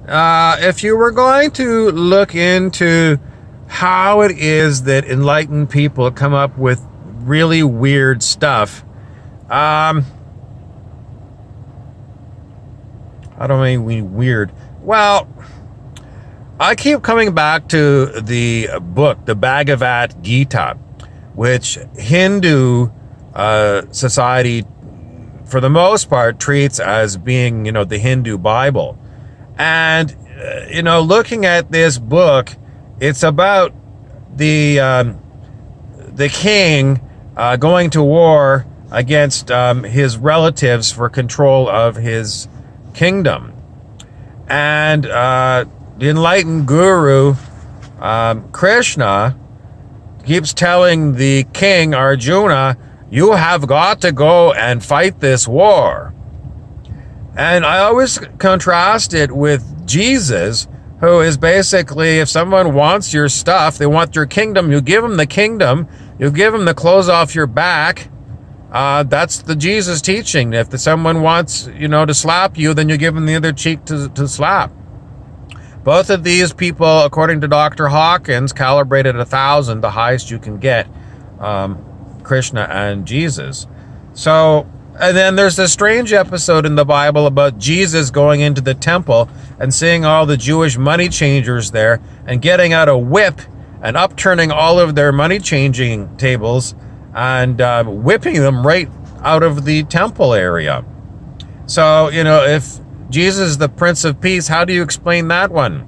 If you were going to look into how it is that enlightened people come up with really weird stuff, I don't mean weird. Well, I keep coming back to the book, the Bhagavad Gita, which Hindu society, for the most part, treats as being, the Hindu Bible. And, looking at this book, it's about the king going to war against his relatives for control of his kingdom. And the enlightened guru, Krishna, keeps telling the king, Arjuna, you have got to go and fight this war. And I always contrast it with Jesus, who is basically, if someone wants your stuff, they want your kingdom, you give them the kingdom, you give them the clothes off your back. That's the Jesus teaching. If someone wants, to slap you, then you give them the other cheek to slap. Both of these people, according to Dr. Hawkins, calibrated 1,000, the highest you can get, Krishna and Jesus. So, and then there's this strange episode in the Bible about Jesus going into the temple and seeing all the Jewish money changers there and getting out a whip and upturning all of their money changing tables and whipping them right out of the temple area. So, if Jesus is the Prince of Peace, how do you explain that one?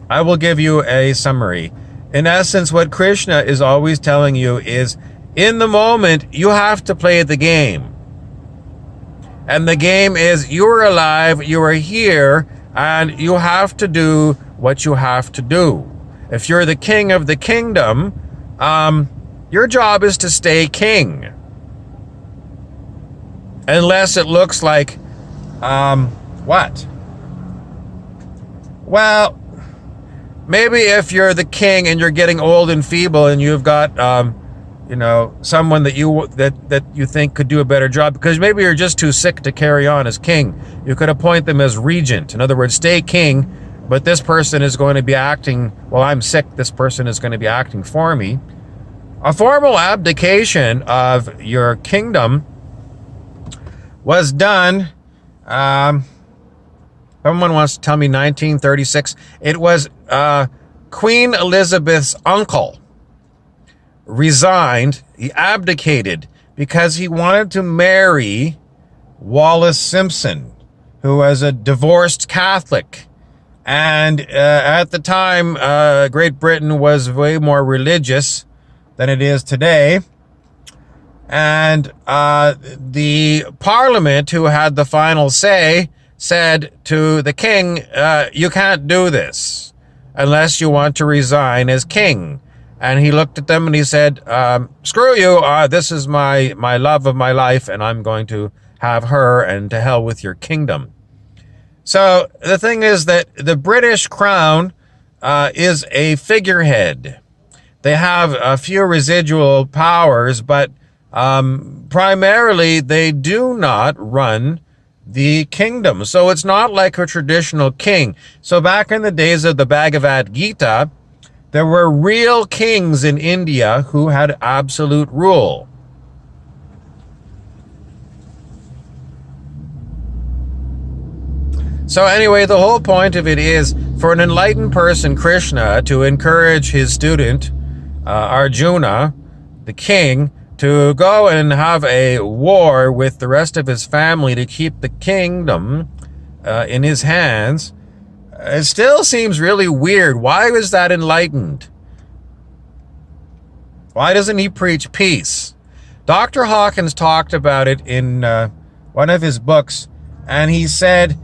I will give you a summary. In essence, what Krishna is always telling you is, in the moment, you have to play the game. And the game is, you are alive, you are here, and you have to do what you have to do. If you're the king of the kingdom, your job is to stay king. Unless it looks like, what? Well, maybe if you're the king and you're getting old and feeble and you've got, someone that you think could do a better job, because maybe you're just too sick to carry on as king. You could appoint them as regent. In other words, stay king, but this person is going to be acting, while I'm sick, this person is going to be acting for me. A formal abdication of your kingdom was done, someone wants to tell me 1936. It was Queen Elizabeth's uncle resigned, he abdicated because he wanted to marry Wallis Simpson, who was a divorced Catholic. And at the time, Great Britain was way more religious than it is today. And the Parliament, who had the final say, said to the king, you can't do this unless you want to resign as king. And he looked at them and he said, screw you, this is my love of my life, and I'm going to have her, and to hell with your kingdom. So the thing is that the British crown is a figurehead. They have a few residual powers, but primarily they do not run the kingdom. So it's not like a traditional king. So back in the days of the Bhagavad Gita, there were real kings in India who had absolute rule. So anyway, the whole point of it is for an enlightened person, Krishna, to encourage his student, Arjuna, the king, to go and have a war with the rest of his family to keep the kingdom in his hands. It still seems really weird. Why was that enlightened? Why doesn't he preach peace? Dr. Hawkins talked about it in one of his books, and he said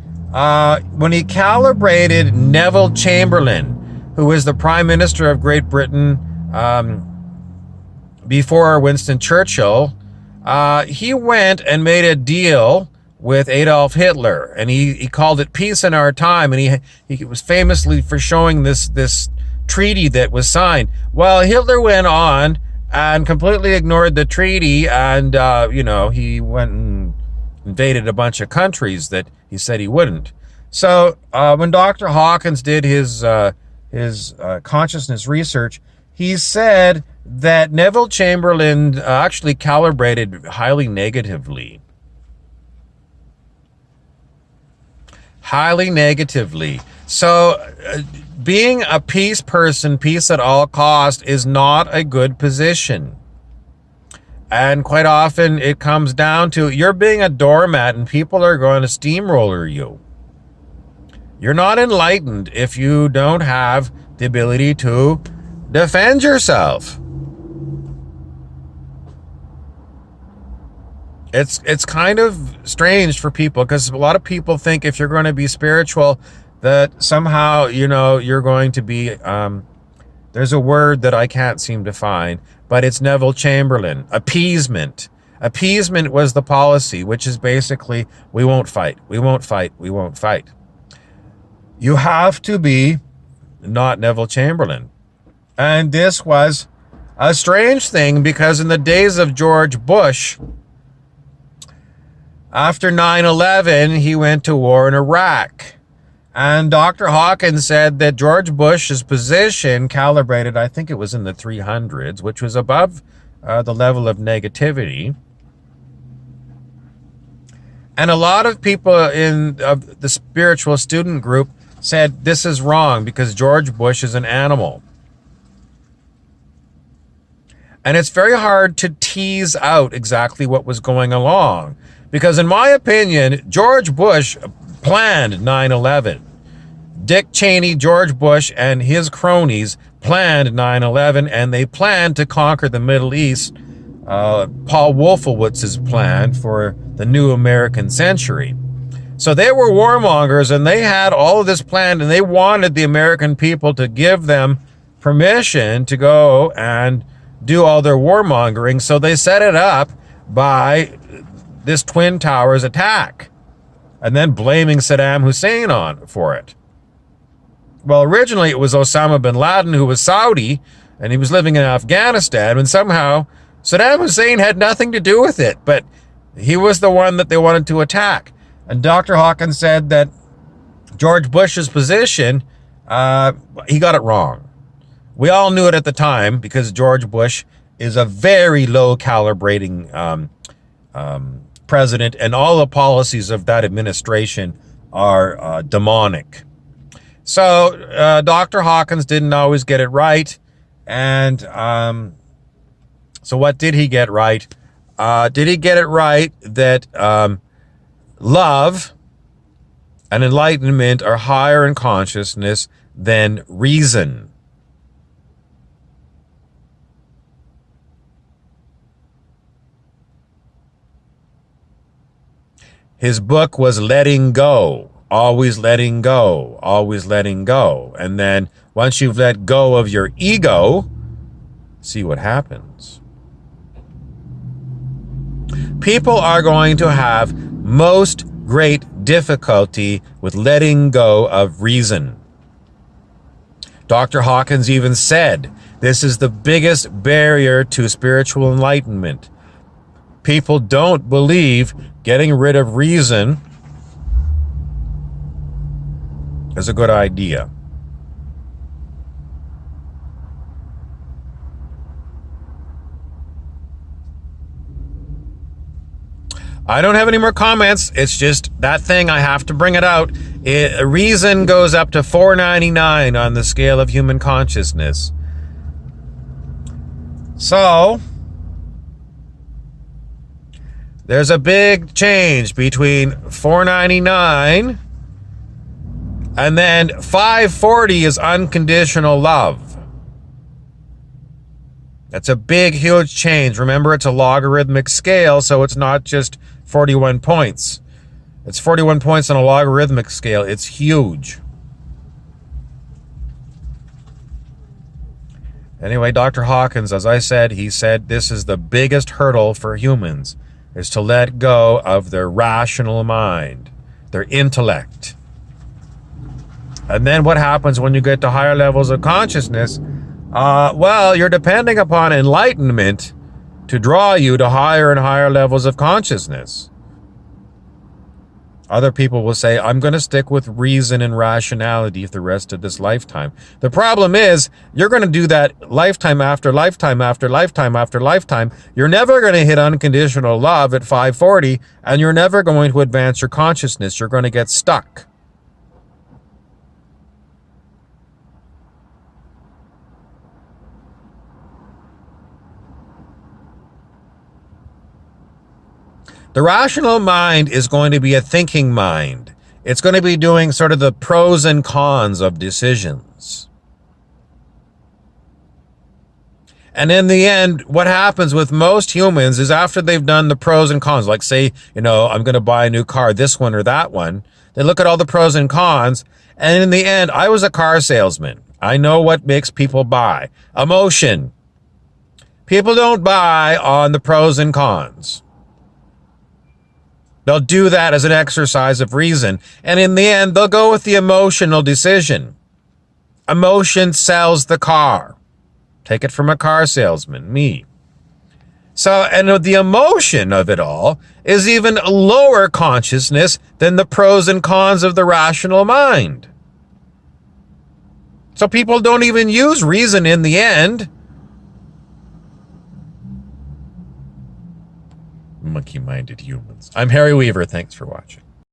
when he calibrated Neville Chamberlain, who was the Prime Minister of Great Britain before Winston Churchill, he went and made a deal with Adolf Hitler, and he called it Peace in Our Time, and he was famously for showing this treaty that was signed. Well, Hitler went on and completely ignored the treaty, and he went and invaded a bunch of countries that he said he wouldn't. So when Dr. Hawkins did his consciousness research, he said that Neville Chamberlain actually calibrated highly negatively. Highly negatively. So being a peace person, peace at all cost, is not a good position. And quite often it comes down to you're being a doormat and people are going to steamroller you. You're not enlightened if you don't have the ability to defend yourself. It's kind of strange for people, because a lot of people think if you're going to be spiritual that somehow, you're going to be, there's a word that I can't seem to find, but it's Neville Chamberlain, appeasement. Appeasement was the policy, which is basically, we won't fight, we won't fight, we won't fight. You have to be not Neville Chamberlain. And this was a strange thing, because in the days of George Bush, after 9/11, he went to war in Iraq. And Dr. Hawkins said that George Bush's position calibrated, I think it was in the 300s, which was above the level of negativity. And a lot of people in the spiritual student group said this is wrong because George Bush is an animal. And it's very hard to tease out exactly what was going along. Because in my opinion, George Bush planned 9/11. Dick Cheney, George Bush, and his cronies planned 9/11, and they planned to conquer the Middle East. Paul Wolfowitz's plan for the new American century. So they were warmongers, and they had all of this planned, and they wanted the American people to give them permission to go and do all their warmongering. So they set it up by this Twin Towers attack, and then blaming Saddam Hussein for it. Well, originally it was Osama bin Laden, who was Saudi, and he was living in Afghanistan, and somehow Saddam Hussein had nothing to do with it, but he was the one that they wanted to attack. And Dr. Hawkins said that George Bush's position, he got it wrong. We all knew it at the time, because George Bush is a very low calibrating president, and all the policies of that administration are demonic. So Dr. Hawkins didn't always get it right. And so what did he get right? Did he get it right that love and enlightenment are higher in consciousness than reason? His book was Letting Go, always letting go, always letting go. And then once you've let go of your ego, see what happens. People are going to have most great difficulty with letting go of reason. Dr. Hawkins even said this is the biggest barrier to spiritual enlightenment. People don't believe getting rid of reason is a good idea. I don't have any more comments. It's just that thing, I have to bring it out. Reason goes up to 499 on the scale of human consciousness. So there's a big change between 499 and then 540 is unconditional love. That's a big, huge change. Remember, it's a logarithmic scale, so it's not just 41 points. It's 41 points on a logarithmic scale. It's huge. Anyway, Dr. Hawkins, as I said, he said this is the biggest hurdle for humans, is to let go of their rational mind, their intellect. And then what happens when you get to higher levels of consciousness? Well, you're depending upon enlightenment to draw you to higher and higher levels of consciousness. Other people will say, I'm going to stick with reason and rationality for the rest of this lifetime. The problem is, you're going to do that lifetime after lifetime after lifetime after lifetime. You're never going to hit unconditional love at 540, and you're never going to advance your consciousness. You're going to get stuck. The rational mind is going to be a thinking mind. It's going to be doing sort of the pros and cons of decisions. And in the end, what happens with most humans is after they've done the pros and cons, like say, I'm going to buy a new car, this one or that one. They look at all the pros and cons. And in the end, I was a car salesman. I know what makes people buy. Emotion. People don't buy on the pros and cons. They'll do that as an exercise of reason. And in the end, they'll go with the emotional decision. Emotion sells the car. Take it from a car salesman, me. So, and the emotion of it all is even lower consciousness than the pros and cons of the rational mind. So people don't even use reason in the end. Monkey-minded humans. I'm Harry Weaver. Thanks for watching.